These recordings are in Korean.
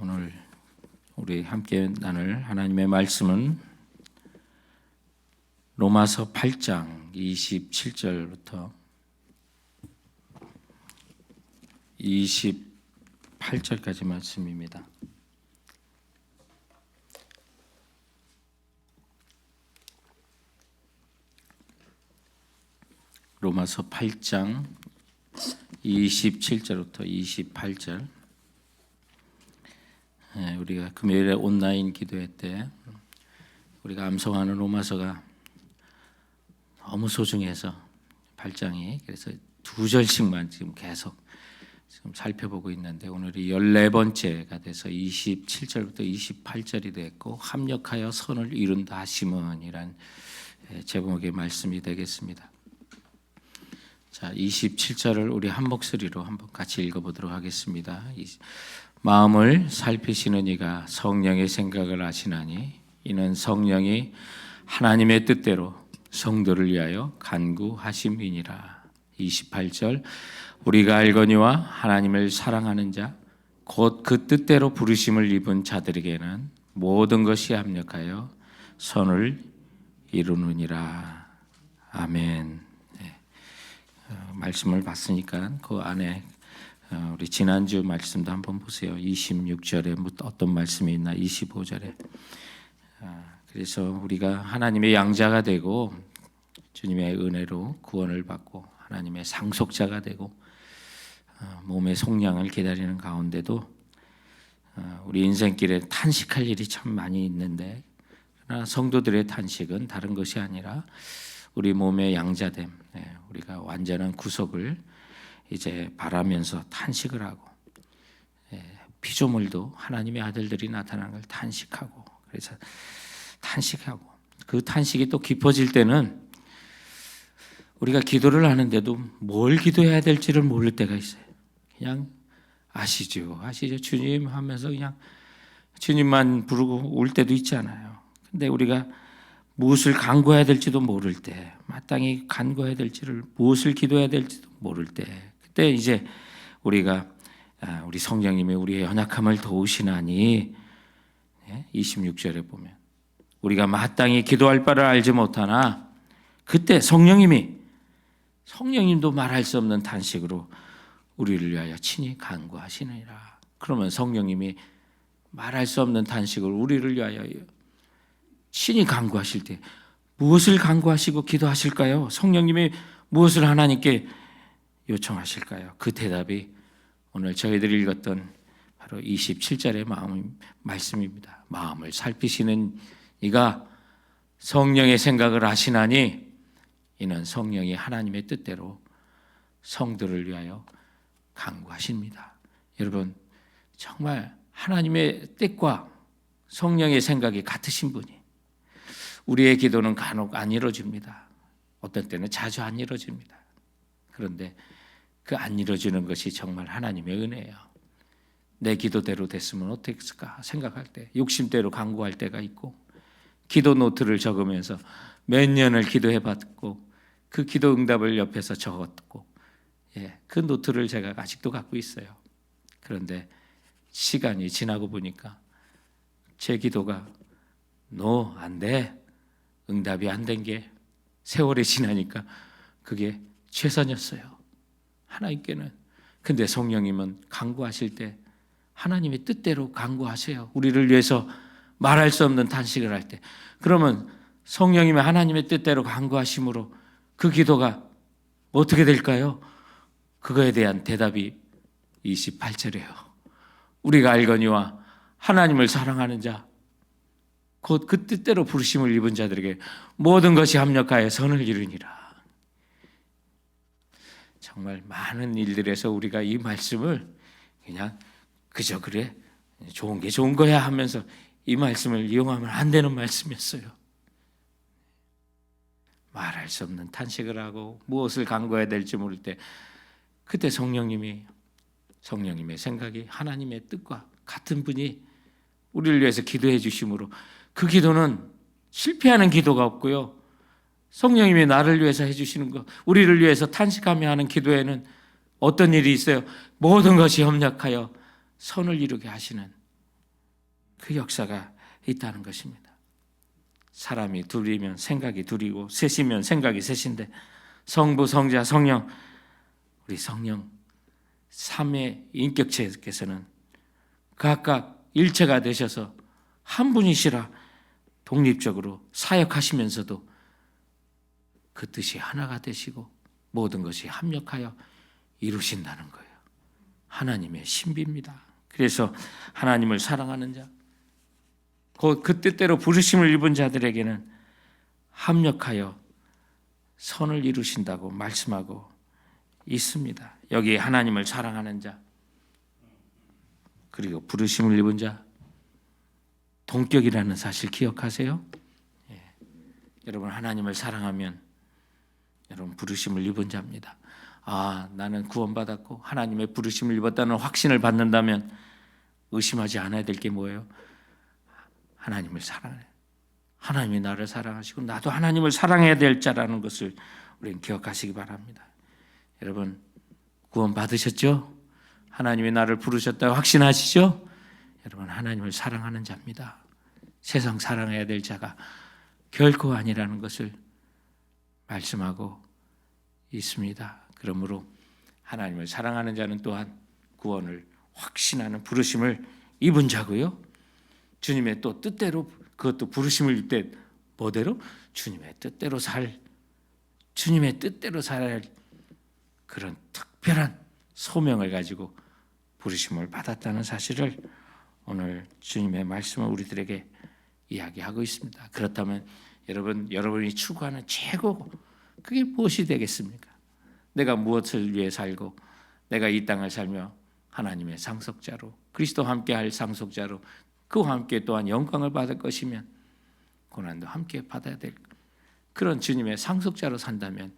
오늘 우리 함께 나눌 하나님의 말씀은 로마서 8장 27절부터 28절까지 말씀입니다. 로마서 8장 27절부터 28절. 우리가 금요일에 온라인 기도회 때 우리가 암송하는 로마서가 너무 소중해서 8장이 그래서 두 절씩만 지금 계속 지금 살펴보고 있는데 오늘이 14번째가 돼서 27절부터 28절이 됐고 합력하여 선을 이룬다 하심은이란 제목의 말씀이 되겠습니다. 자, 27절을 우리 한 목소리로 한번 같이 읽어보도록 하겠습니다. 마음을 살피시는 이가 성령의 생각을 아시나니 이는 성령이 하나님의 뜻대로 성도를 위하여 간구하심이니라. 28절 우리가 알거니와 하나님을 사랑하는 자 곧 그 뜻대로 부르심을 입은 자들에게는 모든 것이 합력하여 선을 이루느니라. 아멘. 말씀을 봤으니까 그 안에 우리 지난주 말씀도 한번 보세요. 26절에 어떤 말씀이 있나 25절에. 그래서 우리가 하나님의 양자가 되고 주님의 은혜로 구원을 받고 하나님의 상속자가 되고 몸의 속량을 기다리는 가운데도 우리 인생길에 탄식할 일이 참 많이 있는데 그러나 성도들의 탄식은 다른 것이 아니라 우리 몸의 양자됨, 우리가 완전한 구속을 이제 바라면서 탄식을 하고 피조물도 하나님의 아들들이 나타나는 걸 탄식하고 그래서 탄식하고 그 탄식이 또 깊어질 때는 우리가 기도를 하는데도 뭘 기도해야 될지를 모를 때가 있어요. 그냥 아시죠 주님 하면서 그냥 주님만 부르고 울 때도 있잖아요. 근데 우리가 무엇을 간구해야 될지도 모를 때, 마땅히 간구해야 될지를 무엇을 기도해야 될지도 모를 때, 그때 이제 우리가 우리 성령님이 우리의 연약함을 도우시나니 26절에 보면 우리가 마땅히 기도할 바를 알지 못하나 그때 성령님도 말할 수 없는 탄식으로 우리를 위하여 친히 간구하시느니라. 그러면 성령님이 말할 수 없는 탄식을 우리를 위하여 친히 간구하실 때 무엇을 간구하시고 기도하실까요? 성령님이 무엇을 하나님께 요청하실까요? 그 대답이 오늘 저희들이 읽었던 바로 27절의 말씀입니다. 마음을 살피시는 이가 성령의 생각을 하시나니 이는 성령이 하나님의 뜻대로 성도를 위하여 간구하십니다. 여러분 정말 하나님의 뜻과 성령의 생각이 같으신 분이 우리의 기도는 간혹 안 이루어집니다. 어떤 때는 자주 안 이루어집니다. 그런데 그 안 이루어지는 것이 정말 하나님의 은혜예요. 내 기도대로 됐으면 어땠을까 생각할 때 욕심대로 간구할 때가 있고 기도 노트를 적으면서 몇 년을 기도해봤고 그 기도 응답을 옆에서 적었고 그 노트를 제가 아직도 갖고 있어요. 그런데 시간이 지나고 보니까 제 기도가 너 안 돼. 응답이 안 된 게 세월이 지나니까 그게 최선이었어요. 하나님께는. 근데 성령님은 간구하실 때 하나님의 뜻대로 간구하세요. 우리를 위해서 말할 수 없는 탄식을 할 때. 그러면 성령님의 하나님의 뜻대로 간구하심으로 그 기도가 어떻게 될까요? 그거에 대한 대답이 28절이에요. 우리가 알거니와 하나님을 사랑하는 자 곧 그 뜻대로 부르심을 입은 자들에게 모든 것이 합력하여 선을 이루니라. 정말 많은 일들에서 우리가 이 말씀을 그냥 그저 그래 좋은 게 좋은 거야 하면서 이 말씀을 이용하면 안 되는 말씀이었어요. 말할 수 없는 탄식을 하고 무엇을 간구해야 될지 모를 때 그때 성령님의 생각이 하나님의 뜻과 같은 분이 우리를 위해서 기도해 주심으로 그 기도는 실패하는 기도가 없고요. 성령님이 나를 위해서 해주시는 것, 우리를 위해서 탄식하며 하는 기도에는 어떤 일이 있어요? 모든 것이 협력하여 선을 이루게 하시는 그 역사가 있다는 것입니다. 사람이 둘이면 생각이 둘이고 셋이면 생각이 셋인데 성부, 성자, 성령, 우리 성령 삼의 인격체께서는 각각 일체가 되셔서 한 분이시라 독립적으로 사역하시면서도 그 뜻이 하나가 되시고 모든 것이 합력하여 이루신다는 거예요. 하나님의 신비입니다. 그래서 하나님을 사랑하는 자, 그 뜻대로 부르심을 입은 자들에게는 합력하여 선을 이루신다고 말씀하고 있습니다. 여기 하나님을 사랑하는 자, 그리고 부르심을 입은 자, 동격이라는 사실 기억하세요? 예. 여러분 하나님을 사랑하면 여러분 부르심을 입은 자입니다. 나는 구원받았고 하나님의 부르심을 입었다는 확신을 받는다면 의심하지 않아야 될 게 뭐예요? 하나님을 사랑해. 하나님이 나를 사랑하시고 나도 하나님을 사랑해야 될 자라는 것을 우리는 기억하시기 바랍니다. 여러분 구원 받으셨죠? 하나님이 나를 부르셨다고 확신하시죠? 여러분 하나님을 사랑하는 자입니다. 세상 사랑해야 될 자가 결코 아니라는 것을 말씀하고 있습니다. 그러므로 하나님을 사랑하는 자는 또한 구원을 확신하는 부르심을 입은 자고요. 주님의 또 뜻대로 그것도 부르심을 입을 때 뭐대로? 주님의 뜻대로 살 그런 특별한 소명을 가지고 부르심을 받았다는 사실을 오늘 주님의 말씀을 우리들에게 이야기하고 있습니다. 그렇다면 여러분이 추구하는 최고 그게 무엇이 되겠습니까? 내가 무엇을 위해 살고 내가 이 땅을 살며 하나님의 상속자로 그리스도와 함께할 상속자로 그와 함께 또한 영광을 받을 것이면 고난도 함께 받아야 될 그런 주님의 상속자로 산다면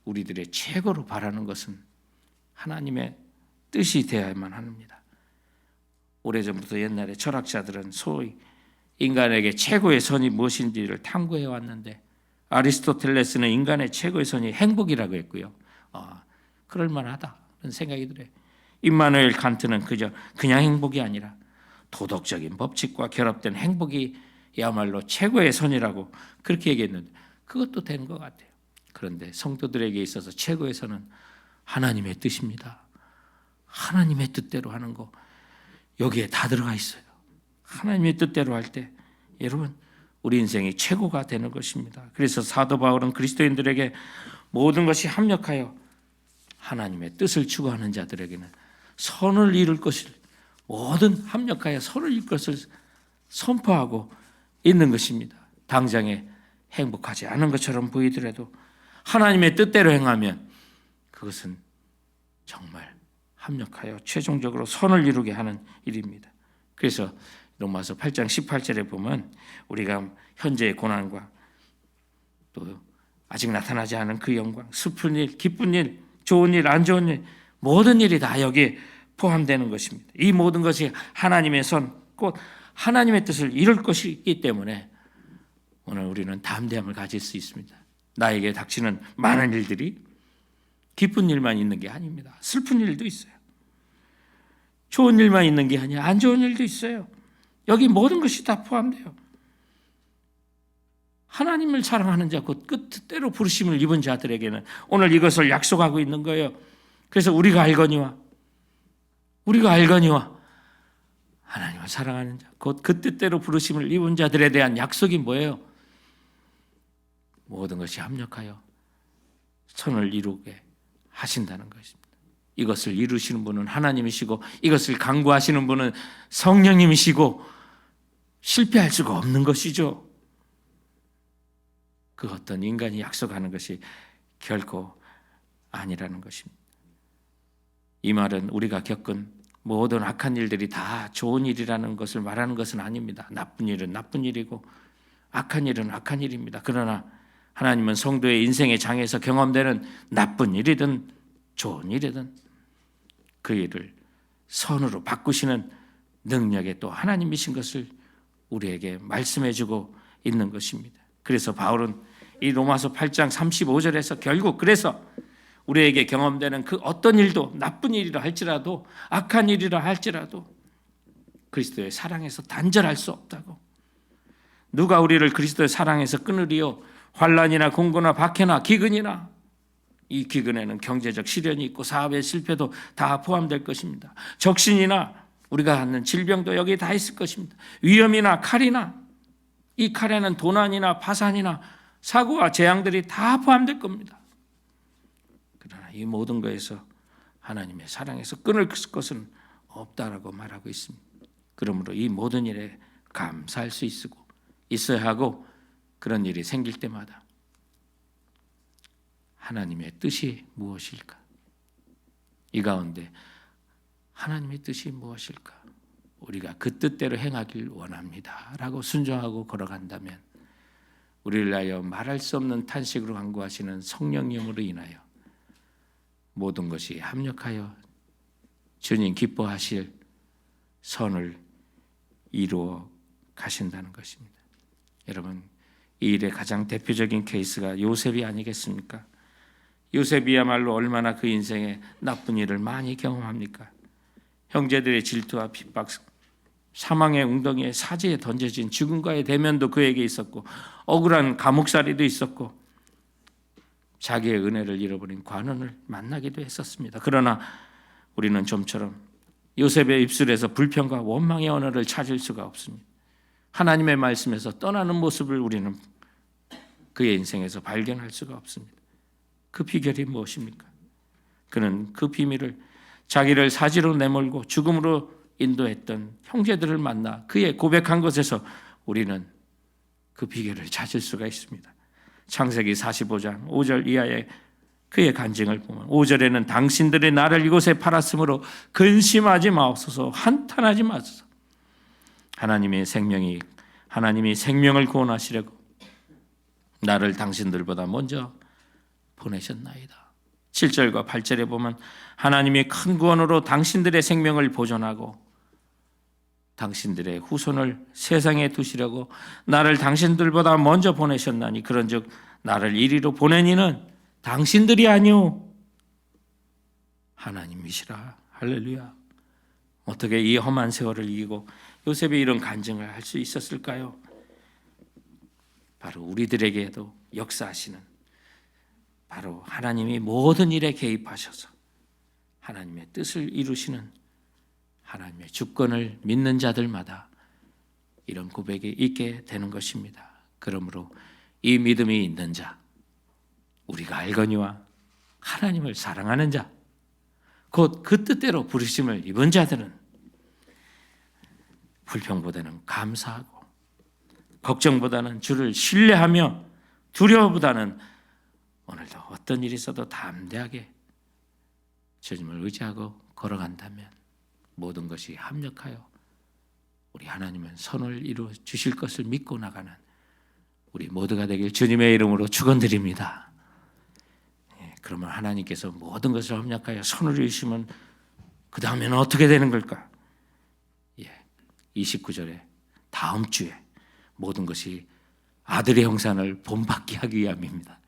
우리들의 최고로 바라는 것은 하나님의 뜻이 되어야만 합니다. 오래전부터 옛날에 철학자들은 소위 인간에게 최고의 선이 무엇인지를 탐구해 왔는데 아리스토텔레스는 인간의 최고의 선이 행복이라고 했고요. 그럴 만하다 그런 생각이 들어요. 임마누엘 칸트는 그냥 행복이 아니라 도덕적인 법칙과 결합된 행복이야말로 최고의 선이라고 그렇게 얘기했는데 그것도 된 것 같아요. 그런데 성도들에게 있어서 최고의 선은 하나님의 뜻입니다. 하나님의 뜻대로 하는 거 여기에 다 들어가 있어요. 하나님의 뜻대로 할 때 여러분 우리 인생이 최고가 되는 것입니다. 그래서 사도 바울은 그리스도인들에게 모든 것이 합력하여 하나님의 뜻을 추구하는 자들에게는 선을 이룰 것을 모든 합력하여 선을 이룰 것을 선포하고 있는 것입니다. 당장에 행복하지 않은 것처럼 보이더라도 하나님의 뜻대로 행하면 그것은 정말 합력하여 최종적으로 선을 이루게 하는 일입니다. 그래서 로마서 8장 18절에 보면 우리가 현재의 고난과 또 아직 나타나지 않은 그 영광, 슬픈 일, 기쁜 일, 좋은 일, 안 좋은 일, 모든 일이 다 여기에 포함되는 것입니다. 이 모든 것이 하나님의 선, 곧 하나님의 뜻을 이룰 것이기 때문에 오늘 우리는 담대함을 가질 수 있습니다. 나에게 닥치는 많은 일들이 기쁜 일만 있는 게 아닙니다. 슬픈 일도 있어요. 좋은 일만 있는 게 아니라 안 좋은 일도 있어요. 여기 모든 것이 다 포함돼요. 하나님을 사랑하는 자, 곧 뜻대로 부르심을 입은 자들에게는 오늘 이것을 약속하고 있는 거예요. 그래서 우리가 알거니와 하나님을 사랑하는 자, 곧 그 뜻대로 부르심을 입은 자들에 대한 약속이 뭐예요? 모든 것이 합력하여 선을 이루게 하신다는 것입니다. 이것을 이루시는 분은 하나님이시고 이것을 강구하시는 분은 성령님이시고 실패할 수가 없는 것이죠. 그 어떤 인간이 약속하는 것이 결코 아니라는 것입니다. 이 말은 우리가 겪은 모든 악한 일들이 다 좋은 일이라는 것을 말하는 것은 아닙니다. 나쁜 일은 나쁜 일이고 악한 일은 악한 일입니다. 그러나 하나님은 성도의 인생의 장에서 경험되는 나쁜 일이든 좋은 일이든 그 일을 선으로 바꾸시는 능력의 또 하나님이신 것을 우리에게 말씀해주고 있는 것입니다. 그래서 바울은 이 로마서 8장 35절에서 결국 그래서 우리에게 경험되는 그 어떤 일도 나쁜 일이라 할지라도 악한 일이라 할지라도 그리스도의 사랑에서 단절할 수 없다고. 누가 우리를 그리스도의 사랑에서 끊으리요? 환난이나 공고나 박해나 기근이나. 이 기근에는 경제적 시련이 있고 사업의 실패도 다 포함될 것입니다. 적신이나 우리가 갖는 질병도 여기에 다 있을 것입니다. 위험이나 칼이나, 이 칼에는 도난이나 파산이나 사고와 재앙들이 다 포함될 겁니다. 그러나 이 모든 것에서 하나님의 사랑에서 끊을 것은 없다라고 말하고 있습니다. 그러므로 이 모든 일에 감사할 수 있어야 하고, 그런 일이 생길 때마다 하나님의 뜻이 무엇일까? 이 가운데 하나님의 뜻이 무엇일까? 우리가 그 뜻대로 행하길 원합니다 라고 순종하고 걸어간다면, 우리를 위하여 말할 수 없는 탄식으로 간구하시는 성령님으로 인하여 모든 것이 합력하여 주님 기뻐하실 선을 이루어 가신다는 것입니다. 여러분, 이 일의 가장 대표적인 케이스가 요셉이 아니겠습니까? 요셉이야말로 얼마나 그 인생에 나쁜 일을 많이 경험합니까? 형제들의 질투와 핍박, 사망의 웅덩이에 사지에 던져진 죽음과의 대면도 그에게 있었고, 억울한 감옥살이도 있었고, 자기의 은혜를 잃어버린 관원을 만나기도 했었습니다. 그러나 우리는 좀처럼 요셉의 입술에서 불평과 원망의 언어를 찾을 수가 없습니다. 하나님의 말씀에서 떠나는 모습을 우리는 그의 인생에서 발견할 수가 없습니다. 그 비결이 무엇입니까? 그는 그 비밀을 자기를 사지로 내몰고 죽음으로 인도했던 형제들을 만나 그의 고백한 것에서 우리는 그 비결을 찾을 수가 있습니다. 창세기 45장 5절 이하의 그의 간증을 보면, 5절에는 당신들이 나를 이곳에 팔았으므로 근심하지 마옵소서, 한탄하지 마소서. 하나님이 생명을 구원하시려고 나를 당신들보다 먼저 보내셨나이다. 7절과 8절에 보면 하나님이 큰 구원으로 당신들의 생명을 보존하고 당신들의 후손을 세상에 두시려고 나를 당신들보다 먼저 보내셨나니, 그런즉 나를 이리로 보낸 이는 당신들이 아니오 하나님이시라. 할렐루야. 어떻게 이 험한 세월을 이기고 요셉이 이런 간증을 할 수 있었을까요? 바로 우리들에게도 역사하시는, 바로 하나님이 모든 일에 개입하셔서 하나님의 뜻을 이루시는 하나님의 주권을 믿는 자들마다 이런 고백이 있게 되는 것입니다. 그러므로 이 믿음이 있는 자, 우리가 알거니와 하나님을 사랑하는 자, 곧 그 뜻대로 부르심을 입은 자들은 불평보다는 감사하고, 걱정보다는 주를 신뢰하며, 두려움보다는 오늘도 어떤 일이 있어도 담대하게 주님을 의지하고 걸어간다면 모든 것이 합력하여 우리 하나님은 선을 이루어 주실 것을 믿고 나가는 우리 모두가 되길 주님의 이름으로 축원드립니다. 그러면 하나님께서 모든 것을 합력하여 선을 이루시면 그 다음에는 어떻게 되는 걸까? 29절에 다음 주에 모든 것이 아들의 형상을 본받게 하기 위함입니다.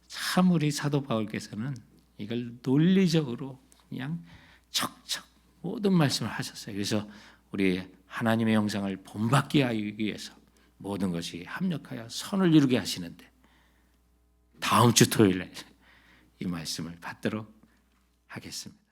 참 우리 사도 바울께서는 이걸 논리적으로 그냥 척척 모든 말씀을 하셨어요. 그래서 우리 하나님의 형상을 본받게 하기 위해서 모든 것이 합력하여 선을 이루게 하시는데, 다음 주 토요일에 이 말씀을 받도록 하겠습니다.